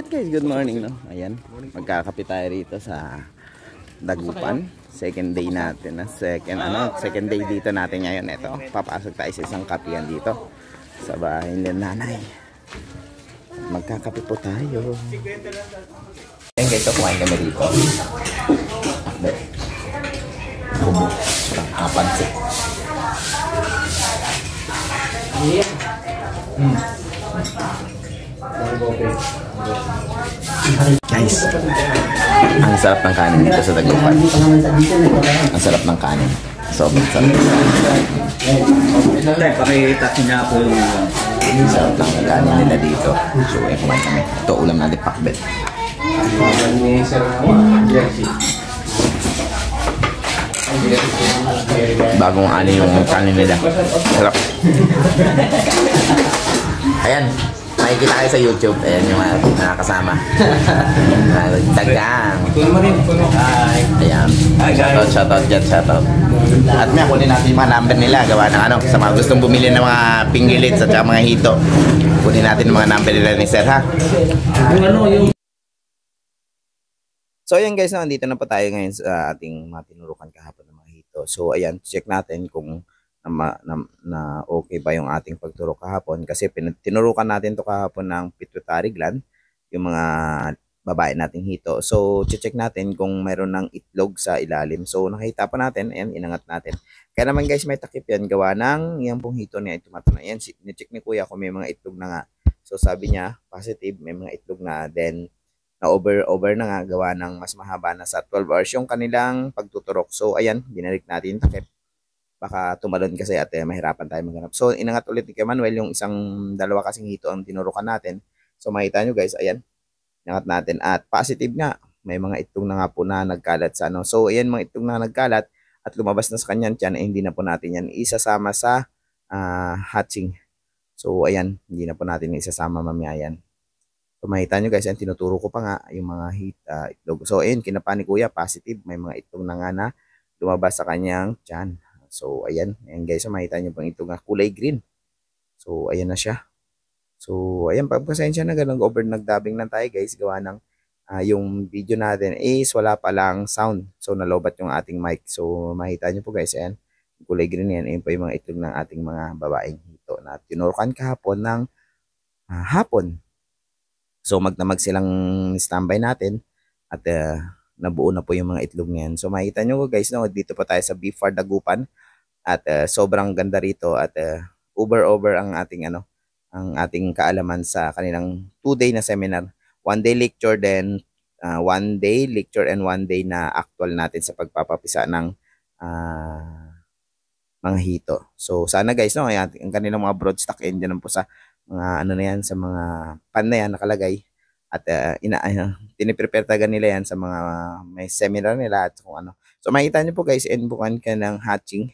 Alright guys, good morning no. Ayan, magkakape tayo rito sa Dagupan. Second day natin, second day dito natin ngayon. Ito, papasok tayo sa isang kapihan dito sa bahay ng nanay. Magkakape po tayo. Ayan guys, so kumain kami dito. Kubo, pansit. Guys, ang sarap ng kanin dito sa Dagupan. Ang sarap ng kanin. Sobrang sarap. Pakita niya po yung sarap ng kanin nila dito. So, kumain kami. Ito, ulam natin pakbet. Bagong ano yung kanin nila. Sarap. Ayan. Makikita kayo sa YouTube. Ayan yung mga kasama. Dagang. Ayan. Shoutout dyan. Shoutout. At may kunin natin yung mga number nila. Gawa ng ano. Sa mga gustong bumili ng mga pinggilits at saka mga hito. Kunin natin yung mga number nila ni Sir ha. So ayan guys, nandito na po tayo ngayon sa ating matinurukan kahapon ng mga hito. So ayan, check natin kung na okay ba yung ating pagturo kahapon kasi tinurukan natin to kahapon ng pituitary gland, yung mga babae nating hito. So check natin kung mayroon ng itlog sa ilalim. So nakita pa natin, ayan, inangat natin. Kaya naman guys, may takip yan gawa ng yung pong hito niya ay tumatana. Ayan, ni-check ni kuya kung may mga itlog na nga. So sabi niya positive, may mga itlog na, then na over na nga gawa ng mas mahaba na sa 12 hours yung kanilang pagtuturok. So ayan, binalik natin yung takip. Baka tumalon kasi at mahirapan tayo maghanap. So, inangat ulit ni Manuel yung dalawa kasing hito ang tinurukan natin. So, makita nyo guys, ayan, inangat natin. At positive nga, may mga itlog na nga po na nagkalat sa ano. So, ayan, mga itlog na nagkalat at lumabas na sa kanyang tiyan, hindi na po natin yan isasama sa hatching. So, ayan, hindi na po natin isasama mamaya yan. So, makita nyo guys, ayan, tinuturo ko pa nga yung mga itlog. So, ayan, kinapa ni Kuya, positive, may mga itlog na nga na lumabas sa kanyang tiyan. So, ayan guys, makita nyo pang ito nga kulay green. So, ayan na siya. So, ayan, pagpasensya na ganun, nagdubbing lang tayo guys, gawa ng yung video natin is wala pa lang sound. So, nalobat yung ating mic. So, makita nyo po guys, ayan, kulay green yan. Ayan pa yung mga itlog ng ating mga babaeng hito na tinurukan kahapon ng hapon. So, magdamag silang standby natin at nabuo na po yung mga itlog niyan. So makita nyo guys, no, dito pa tayo sa BFAR Dagupan at sobrang ganda rito at over ang ating ang ating kaalaman sa kanilang 2-day na seminar. 1-day lecture, then 1-day lecture and 1-day na actual natin sa pagpapapisa ng mga hito. So sana guys, no, ang kanilang mga broadstock engine po sa mga ano na yan, sa mga pan na yan nakalagay. At tiniprepare talaga nila yan sa mga may seminar nila at kung ano. So makita nyo po guys, bukan ka ng hatching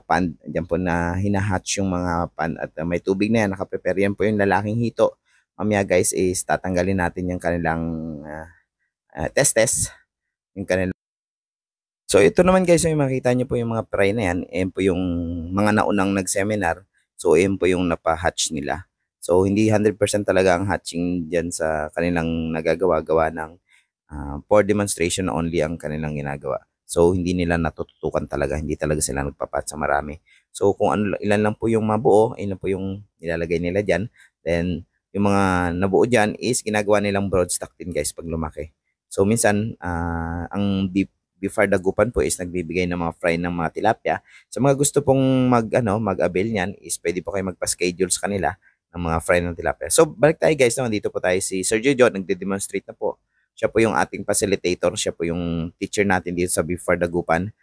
pan. Diyan po na hinahatch yung mga pan at may tubig na yan. Nakaprepare yan po yung lalaking hito. Mamaya guys is tatanggalin natin yung kanilang testes. Yung kanilang. So ito naman guys, yung makita nyo po yung mga fry na yan. Yan po yung mga naunang nag-seminar. So yan po yung napahatch nila. So, hindi 100% talaga ang hatching dyan sa kanilang nagagawa-gawa ng for demonstration only ang kanilang ginagawa. So, hindi nila natututukan talaga. Hindi talaga sila nagpapat sa marami. So, kung ilan lang po yung mabuo, ilan po yung nilalagay nila dyan. Then, yung mga nabuo dyan is ginagawa nilang broadstock din guys pag lumaki. So, minsan, ang BFAR Dagupan po is nagbibigay ng mga fry ng mga tilapia. Sa mga gusto pong mag-avail niyan is pwede po kayo magpa-schedule sa kanila ng mga fry ng tilapia. So, balik tayo guys, no? Dito po tayo si Sir Jojo, nagde-demonstrate na po. Siya po yung ating facilitator, siya po yung teacher natin dito sa BFAR Dagupan.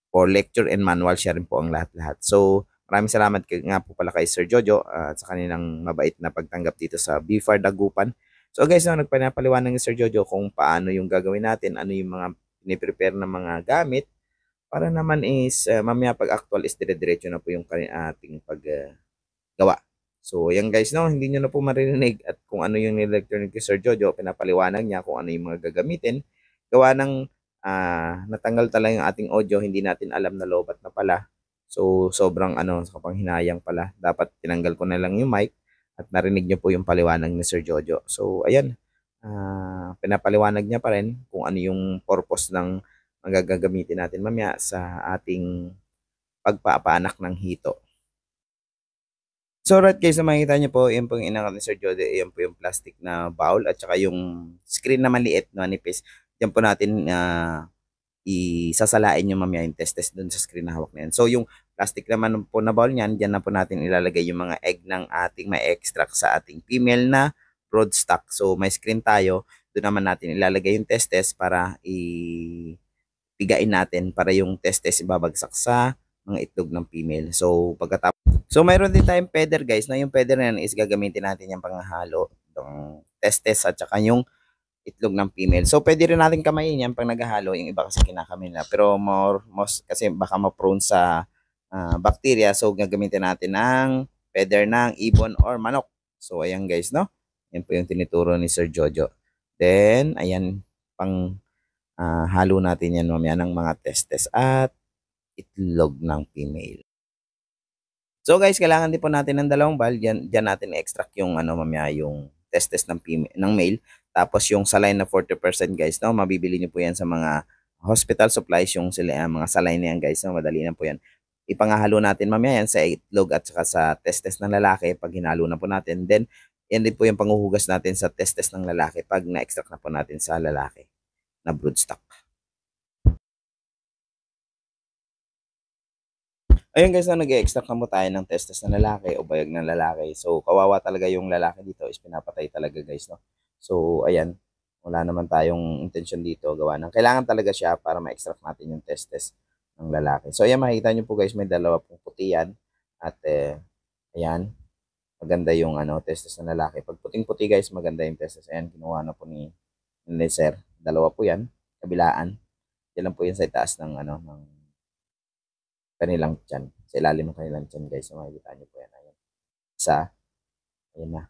For lecture and manual, siya rin po ang lahat-lahat. So, maraming salamat nga po pala kay Sir Jojo at sa kanilang mabait na pagtanggap dito sa BFAR Dagupan. So guys, no, nagpanapaliwanag ni Sir Jojo kung paano yung gagawin natin, ano yung mga piniprepare na mga gamit, para naman is mamaya pag actual is dire-diretso na po yung ating gawa. So, yan guys, no, hindi nyo na po maririnig at kung ano yung nilecture ni Sir Jojo, pinapaliwanag niya kung ano yung mga gagamitin. Gawa ng natanggal talaga yung ating audio, hindi natin alam na lobat na pala. So, sobrang kapanghinayang pala. Dapat tinanggal ko na lang yung mic at narinig niyo po yung paliwanag ni Sir Jojo. So ayan, pinapaliwanag niya pa rin kung ano yung purpose ng magagamitin natin mamaya sa ating pagpapaanak ng hito. So right guys, na makikita niyo po, yan po yung inangat ni Sir Jojo, yan po yung plastic na bowl at saka yung screen na maliit, manipis. Yan po natin isasalain yung mamaya yung testes dun sa screen na hawak na yan. So yung plastic naman po na bowl niyan, dyan na po natin ilalagay yung mga egg ng ating may extract sa ating female na broodstock. So may screen tayo, doon naman natin ilalagay yung testes para pigain natin para yung testes ibabagsak sa mga itlog ng female. So mayroon din tayong feather guys, na yung feather na yan is gagamitin natin yung panghalo ng testes at saka yung itlog ng female. So pwede rin natin kamayin yan pag naghahalo, yung iba kasi kinakamin na. Pero most kasi baka ma-prone sa bacteria, so gagamitin natin ng feather ng ibon or manok. So ayan guys, no? Yan po yung tinuturo ni Sir Jojo. Then ayan, pang halo natin yan mamaya ng mga testes at itlog ng female. So guys, kailangan din po natin ng dalawang bal. Diyan natin extract yung ano mamaya yung testes ng female, ng male. Tapos yung saline na 40% guys, no, mabibili niyo po yan sa mga hospital supplies, yung sila mga saline na yan guys, no, madali na po yan. Ipangahalo natin mamaya yan sa itlog at saka sa testes ng lalaki pag hinalo na po natin. Then yan din po yung panghuhugas natin sa testes ng lalaki pag na-extract na po natin sa lalaki na broodstock. Ayun guys, na nag-extract na po tayo ng testes ng lalaki o bayag ng lalaki. So, kawawa talaga yung lalaki dito, is pinapatay talaga guys, no? So, ayan, wala naman tayong intention dito, gawa ng kailangan talaga siya para ma-extract natin yung testes ng lalaki. So, ayan, makikita nyo po guys, may dalawa pong puti yan. At, ayan, maganda yung ano, testes ng lalaki. Pag puting-puti guys, maganda yung testes. Ayan, kinuha na po ni Sir. Dalawa po yan, kabilaan. Yan lang po yan sa itaas ng ano, ng kanilang tiyan. Sa ilalim ng kanilang tiyan guys. So makikita nyo po yan. Ayan. Isa. Ayan na.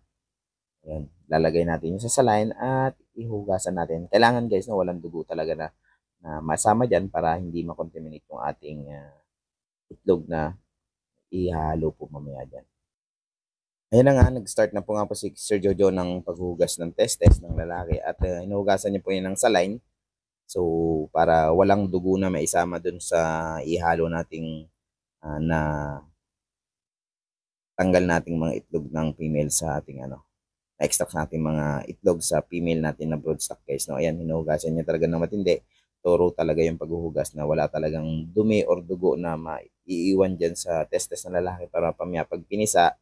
Ayan. Lalagay natin yung sa saline at ihugasan natin. Kailangan guys na walang dugo talaga na masama dyan para hindi makontaminate yung ating itlog na ihalo po mamaya dyan. Ayan na nga, nag-start na po nga po si Sir Jojo ng paghugas ng testes ng lalaki at inuhugasan niya po yan ng saline. So, para walang dugo na maisama dun sa ihalo nating na tanggal nating mga itlog ng female sa ating ano, na-extract natin mga itlog sa female natin na broodstock guys. No, ayan, hinuhugasan niya talaga ng matindi. Toro talaga yung paghuhugas na wala talagang dumi or dugo na maiiwan dyan sa testes ng lalaki para pamaya pag pinisa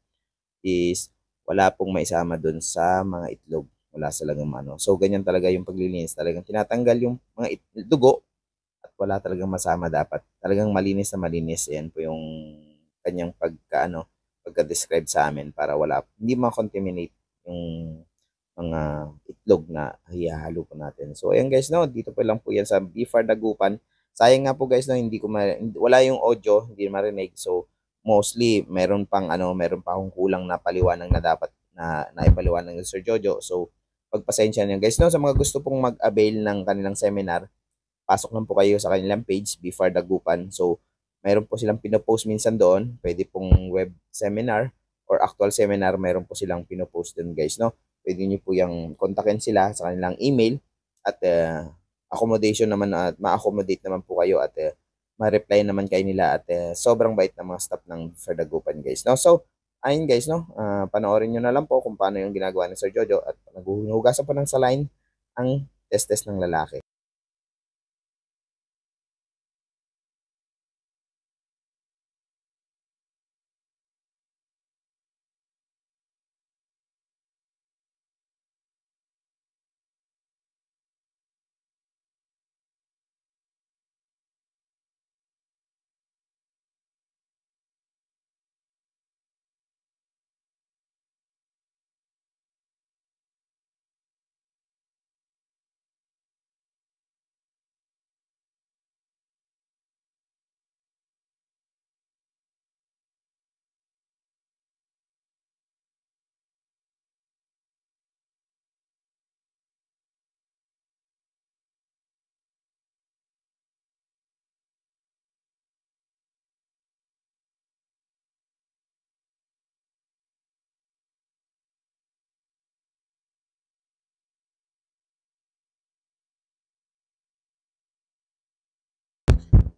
is wala pong maisama dun sa mga itlog. Wala talagang ano. So, ganyan talaga yung paglilinis. Talagang tinatanggal yung mga dugo at wala talagang masama dapat. Talagang malinis na malinis. Yan po yung kanyang pagka-describe sa amin para hindi ma-contaminate yung mga itlog na hihalo po natin. So ayan guys, no, dito pa lang po yan sa Bifar Dagupan. Sayang nga po guys, no, wala yung audio, hindi marinig. So mostly meron pa akong kulang na paliwanag na dapat na naipaliwanag ng Sir Jojo. So pagpasensya niyo guys, no, sa mga gusto pong mag-avail ng kanilang seminar, pasok lang po kayo sa kanilang page, Bifar Dagupan. So, mayroon po silang pinopost minsan doon. Pwede pong web seminar or actual seminar, mayroon po silang pinopost doon guys, no? Pwede niyo po yung kontakin sila sa kanilang email at accommodation naman at ma-accommodate naman po kayo at ma-reply naman kayo nila at sobrang bait ng mga staff ng Bifar Dagupan guys, no? So, ayun guys, no? Panoorin nyo na lang po kung paano yung ginagawa ni Sir Jojo at naghuhugasan po ng saline ang testes ng lalaki.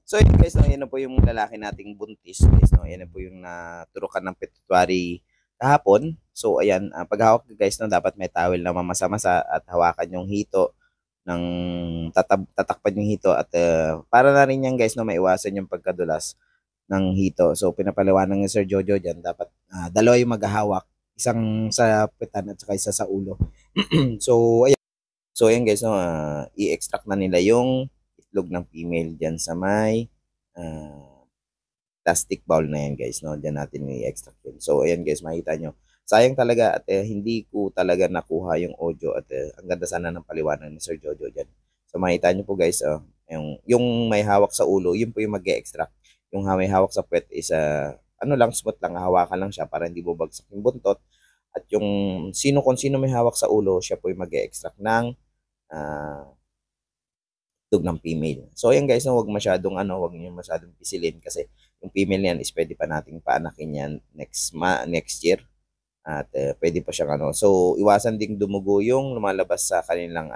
So yun guys, no, yan na po yung lalaki nating buntis guys, no. Yan na po yung naturukan ng pituitary kahapon. So ayan, pag hawak guys, no, dapat may towel na mamasa-masa at hawakan yung hito ng tatakpan yung hito at para na rin yan guys, no, maiwasan yung pagkadulas ng hito. So pinapaliwanag ni Sir Jojo diyan, dapat dalawa yung maghahawak, isang sa puwetan at saka isa sa ulo. So ayan. So ayan guys, no, i-extract na nila yung itlog ng female diyan sa may plastic bowl na yan guys, no. Diyan natin i-extract yun. So ayan guys, makita nyo. Sayang talaga at hindi ko talaga nakuha yung audio at ang ganda sana ng paliwanag ni Sir Jojo diyan. So makita nyo po guys, yung may hawak sa ulo, yun po yung mag-extract. Yung may hawak sa puwet is ano lang, smooth lang, hawakan lang siya para hindi bubagsak yung buntot. At yung kung sino may hawak sa ulo, siya po yung mag-extract ng itlog ng female. So ayan guys, no, wag niyo masyadong pisilin kasi yung female niyan is pwede pa nating paanakin yan next year. At pwede pa siyang So iwasan ding dumugo yung lumalabas sa kanilang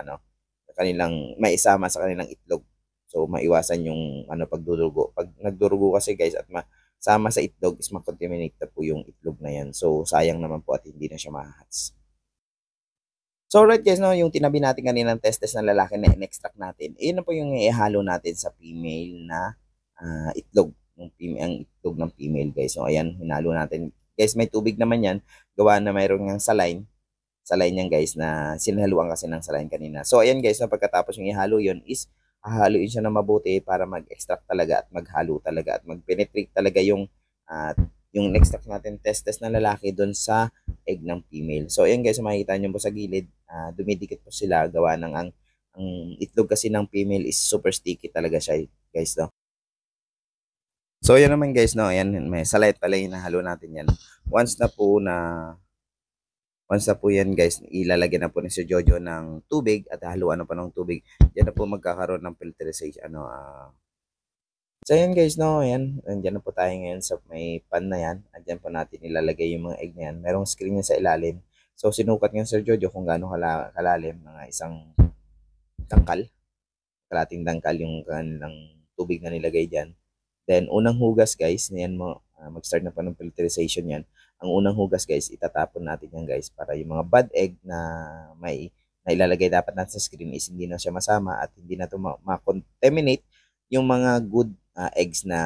maisama sa kanilang itlog. So maiwasan yung pagdudugo. Pag nagdurugo kasi guys at masama sa itlog is makontaminate na po yung itlog na yan. So sayang naman po at hindi na siya mahahats. So alright guys, no, yung tinabi natin kanina ng testes ng lalaki na in-extract natin, yun na po yung ihalo natin sa female na itlog. Ang itlog ng female guys. So ayan, hinalo natin. Guys, may tubig naman yan. Gawa na mayroon ng saline. Saline yan guys na sinahaluan kasi ng saline kanina. So ayan guys, no, pagkatapos yung ihalo yun is hahaluin siya na mabuti para mag-extract talaga at maghalo talaga at mag-penetrate talaga yung extract natin testes na lalaki doon sa egg ng female. So ayan guys, makikita nyo po sa gilid, dumidikit po sila gawa ng ang itlog kasi ng female is super sticky talaga siya guys, no. So ayan naman guys, no, ayan, may saline pala yung nahalo natin yan. Once na po yan guys, ilalagyan na po ni Sir Jojo ng tubig at haluan na po ng tubig. Diyan na po magkakaroon ng filtration, So ayan guys, no, ayan, andyan na po tayo ngayon sa may pan na yan. Andyan po natin ilalagay yung mga egg na yan. Merong screen yan sa ilalim. So sinukat ng Sir Jojo kung gaano kalalim, mga isang dangkal. Kalating dangkal yung kanilang tubig na nilagay dyan. Then unang hugas guys, yan mo, mag-start na po ng filtration yan. Ang unang hugas guys, itatapon natin yan guys para yung mga bad egg na ilalagay dapat natin sa screen is hindi na siya masama at hindi na ito ma-contaminate yung mga good eggs na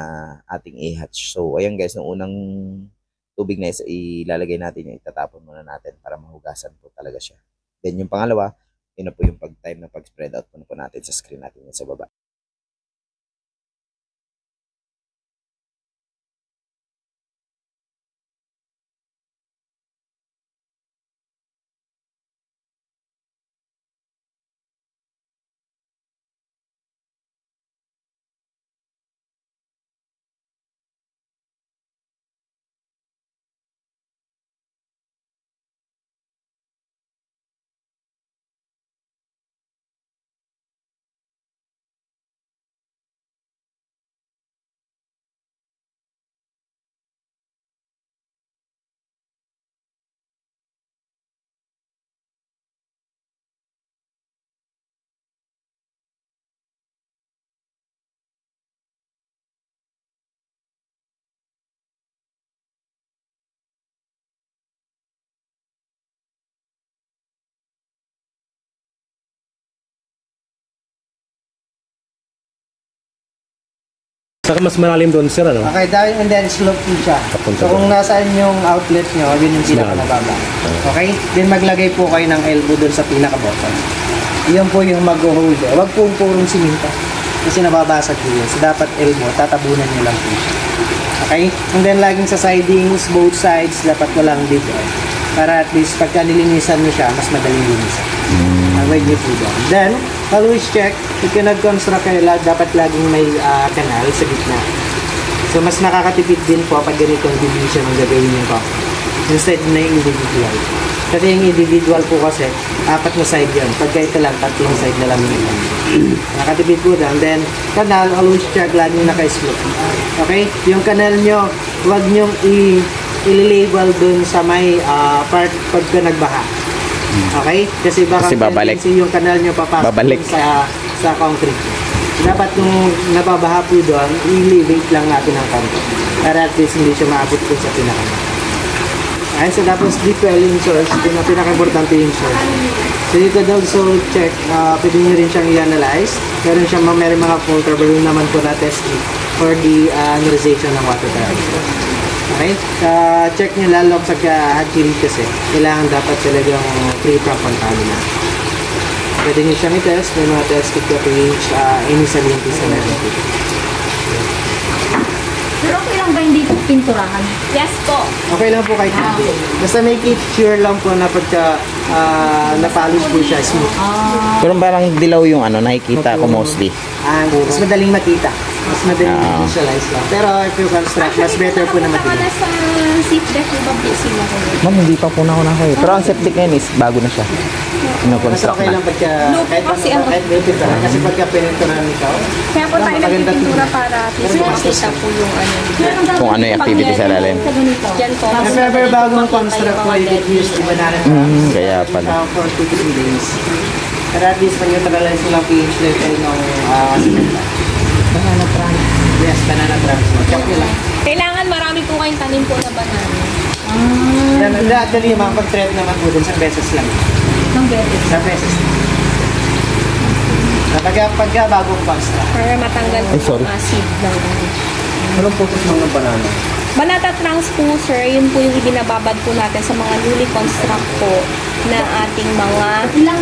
ating i-hatch. So ayan guys, yung unang tubig na ilalagay natin, itatapon muna natin para mahugasan po talaga siya. Then yung pangalawa, yun na po yung time na pag-spread out po natin sa screen natin yan sa baba. Saka mas malalim doon sir, ano? Okay, dahil and then slope po siya. So kung nasaan yung outlet nyo, yun yung pinakamababa. Okay? Then maglagay po kayo ng elbow doon sa pinaka-bottom. Yun po yung mag-hold. Huwag po purong siminto. Kasi nababasag po yun. So dapat elbow, tatabunan nyo lang po siya. Okay? And then laging sa sidings, both sides, dapat walang dito. Para at least pagka nilinisan mo siya, mas madaling linisan. Avoid nyo po doon. Then, always check, if you nag-construct kayo, dapat laging may kanal sa gitna. So, mas nakakatipid din po pag ganitong division ang gagawin yung concrete. Instead na yung individual. Kasi yung individual po kasi, 4 na side yun. Pagka ito lang, 3 side na lang yun. Nakatipid po doon. Then, kanal, always check, laging naka-slope. Okay? Yung kanal nyo, huwag nyong i-label dun sa may part pagka nagbaha. Okay? Kasi baka babalik. Kasi yung kanal nyo papasok sa concrete. Dapat kung nababaha po doon, i-elevate lang natin ang konti. Para at least hindi siya maabot po sa pinaka. Ayun, so tapos deep well yung source, yung pinaka-importante yung source. So you could also check, pwede nyo rin siyang i-analyze. Meron mga filter balloon naman po na test for the analyzation ng water therapy. Okay? Check nyo lalo sa hatchery kasi kailangan dapat talagang free from contaminant. Pwede nyo siyang i-test. May mga test kit ka pH, any salinity sa meron dito. Pero okay lang ba hindi pinturahan? Yes po. Okay lang po kahit hindi. Basta make it sure lang po na pagka na-polish po siya smooth. Pero parang dilaw yung nakikita ko mostly. Mas madaling makita. Mas madaling visualize lang. Pero if you construct, mas better po na Wala madilim. sa seat deck, iba po sila ko. Ma'am, hindi pa po na ako nakayo. Pero ang septic ngayon is bago na siya. Mas Ino-construct okay na. lang pagka Look, kasi ano- kahit may pintura. Kasi pagka pininturahan ikaw, Kaya po tayo maganda nagpipintura tingnan. para at least makita po yung ano. Kung ano yung activity sa lalim. Diyan po. if ever bagong construct po, you can use the banana traps. Kaya pala. For 2 to 3 days. Pero at least pag-neutralize nyo lang pH level ng cement. Banana traps. Yes, banana traps. Check nyo lang. Kailangan marami po kayong tanim po na banana. Actually, yung mga pag-thread naman po dun sa beses lang. Ng beses. Sa beses lang. Pagka bagong construct. Para matanggal po sorry. yung acid ng Anong purpose ng banana? Banana trunks po, sir, yun po yung ibinababad po natin sa mga newly construct po na ating mga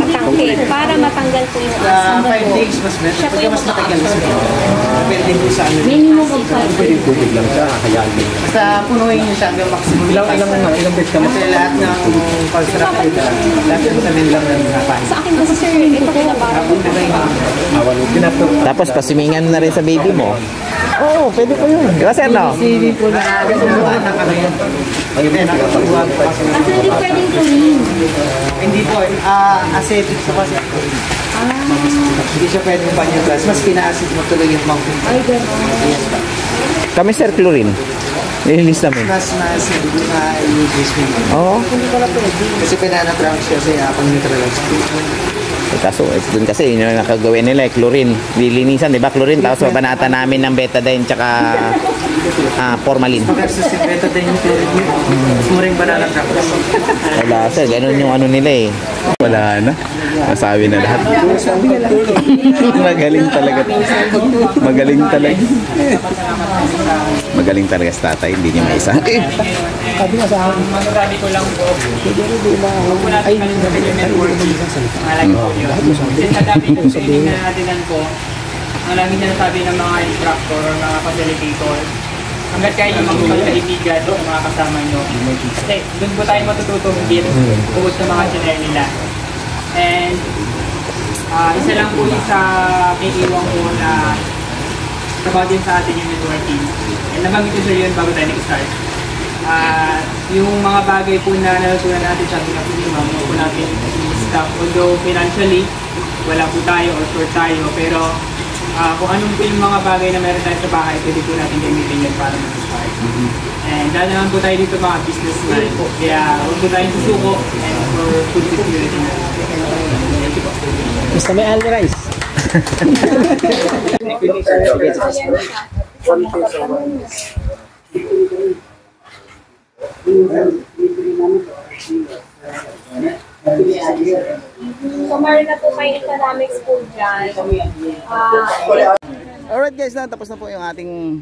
tangke para matanggal po yung acid 5 days mas better. Siya po Pagka yung mas matagal mas better. Depende po sa ano. minimum of 5 Pwede tubig lang siya, hayaan mo. Basta punuin nyo siya hanggang maximum. Ilang bed ka Kasi lahat ng construct nila, lahat ng tanin lang na nakapain. Sa akin kasi, sir, ito pinababad po natin. Tapos pasimingan na rin sa baby mo. Oo, pwede po yun. Diba sir, no? Hindi po na nakapagbuwag pa. Kasi hindi pwedeng clean. Hindi po, acetic sa kasi. Hindi siya pwedeng panyaglas. Mas pina-acid mo tuloy yung mountain. Ay, gano'n. Yes ba? Kami sir, chlorine. Nililis namin. Mas i-use mo. Oo. Kasi pinana-trunk siya sa pang-neutralize. Kaso, dun kasi yun yung nakagawin nila, chlorine. Lilinisan, di ba? Chlorine. Tapos babanata namin ng betadine tsaka formalin. Pag-versus yung betadine yung chlorine yun. Mas muring banana trunk. Wala sir, ganun yung ano nila eh. Wala na. Nasabi na lahat. Magaling talaga. Magaling talaga. Magaling talaga sa tatay, hindi niya maisa. Masasabi ko lang po. Ay, kasi sa dami ng training na natinan ko, ang lagi sinasabi ng mga instructor or mga facilitator, hanggat kaya nyo makipagkaibigan sa mga kasama nyo. Kasi doon po tayo matututong din bukod sa mga channel nila. And isa lang po yung sa iiwang ko na about din sa ating yung networking. And nabanggit ko sa yun bago tayo nag-start. Yung mga bagay po na natutunan natin sa ating kapitiman, mga po natin staff. Although financially, wala po tayo or short tayo, pero kung anong po yung mga bagay na meron tayo sa bahay, pwede po natin gamitin yun para mag-start. And dahil naman po tayo dito mga businessman, kaya huwag po tayong susuko and for food security na. Thank you po. Basta may alga rice. So, meron na po kayo economics po dyan. Alright guys, tapos na po yung ating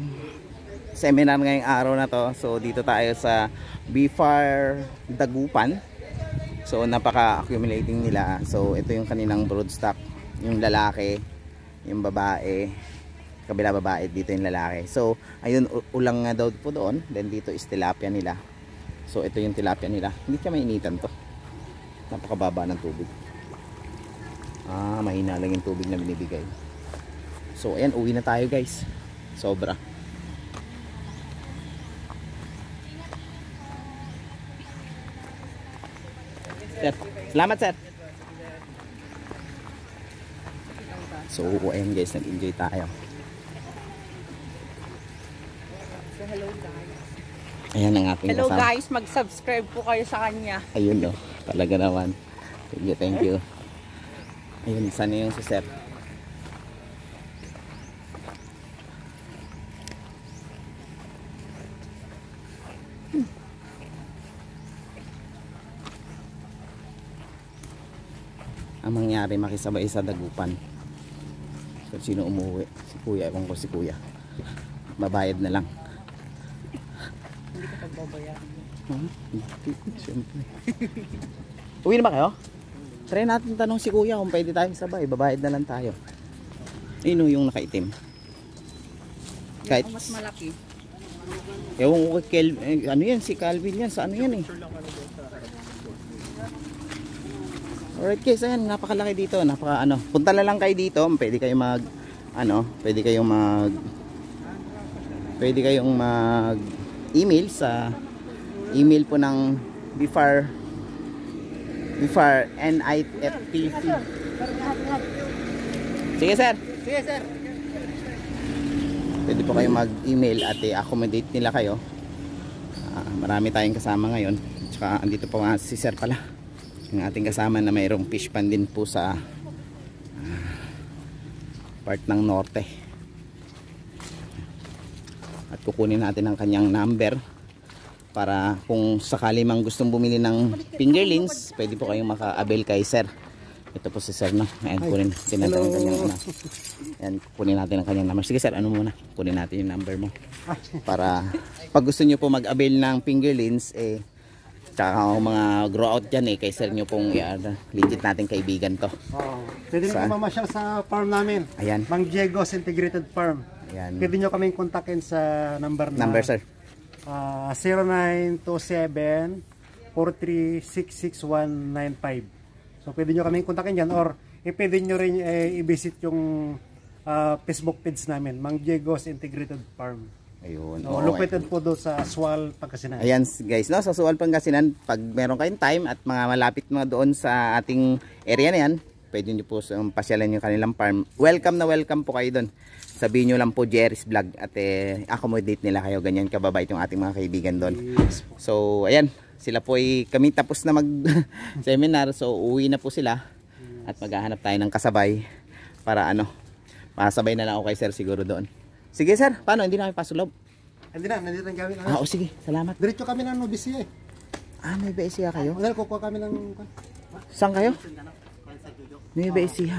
seminar ngayong araw na to. So dito tayo sa BFAR Dagupan. So napaka-accumulating nila. So ito yung kaninang broodstock, yung lalaki, yung babae, kabila babae, dito yung lalaki. So ayun, ulang nga daw po doon. Then dito is tilapia nila. So ito yung tilapia nila. Hindi siya mainitan to. Napakababa ng tubig. Mahina lang yung tubig na binibigay. So ayan, uwi na tayo guys. Sobra. Sir, salamat sir. So ayan guys, nag-enjoy tayo. Ayan ang ating Hello kasama. guys, mag-subscribe po kayo sa kanya. Ayun no, talaga naman. Thank you, thank you. Ayun, sana yung si Sir. ang mangyari, makisabay sa dagupan. Kung sino umuwi, si kuya, ewan ko si kuya, babayad na lang. Hindi ka pagbabayaran. Siyempre. Uwi na ba kayo? Try natin tanong si kuya kung pwede tayong sabay, babayad na lang tayo. Ayun yung nakaitim. Kahit Mas malaki. ewan ko kay ano yan, si Calvin yan, sa ano yan eh. Alright guys, ayan, napakalaki dito, napaka ano. Punta na lang kayo dito, pwede kayong mag ano, pwede kayong mag email sa email po ng BIFAR NIFTC. Sige sir. Sige, sir. Pwede po kayong mag-email at i-accommodate nila kayo. Marami tayong kasama ngayon. Tsaka andito pa nga si sir pala, yung ating kasama na mayroong fish pan din po sa part ng norte. At kukunin natin ang kanyang number para kung sakali mang gustong bumili ng fingerlings, pwede po kayong maka-avail kay sir. Ito po si sir, no? Ayan, kunin natin ang kanyang ayan, kunin natin ang kanyang number. Sige sir, ano muna? Kunin natin yung number mo. Para pag gusto nyo po mag-avail ng fingerlings, tsaka mga grow out dyan kay sir nyo pong legit natin kaibigan to. Pwede nyo mamasyal sa farm namin. Ayan. Mang Diego's Integrated Farm. Ayan. Pwede nyo kaming kontakin sa number na Number sir. 0927-4366195. So pwede nyo kaming kontakin dyan, or pwede nyo rin i-visit yung Facebook page namin, Mang Diego's Integrated Farm. Ayun. Located po doon sa Aswal, Pangasinan. Ayan guys, no, sa Aswal, Pangasinan, pag meron kayong time at mga malapit mga doon sa ating area na yan, pwede nyo po pasyalan yung kanilang farm. Welcome na welcome po kayo doon. Sabihin nyo lang po Jerry's Vlog at accommodate nila kayo. Ganyan kababait yung ating mga kaibigan doon. So ayan, sila po kami tapos na mag seminar, so uwi na po sila at maghahanap tayo ng kasabay para pasabay na lang ako kay sir siguro doon. Sige sir, paano? Hindi na kami pasok loob? Hindi na, nandito ang gawin. Sige, salamat. Diretso kami ng Nubisia may BSC kayo? Kukuha kami ng... Saan kayo? May BSC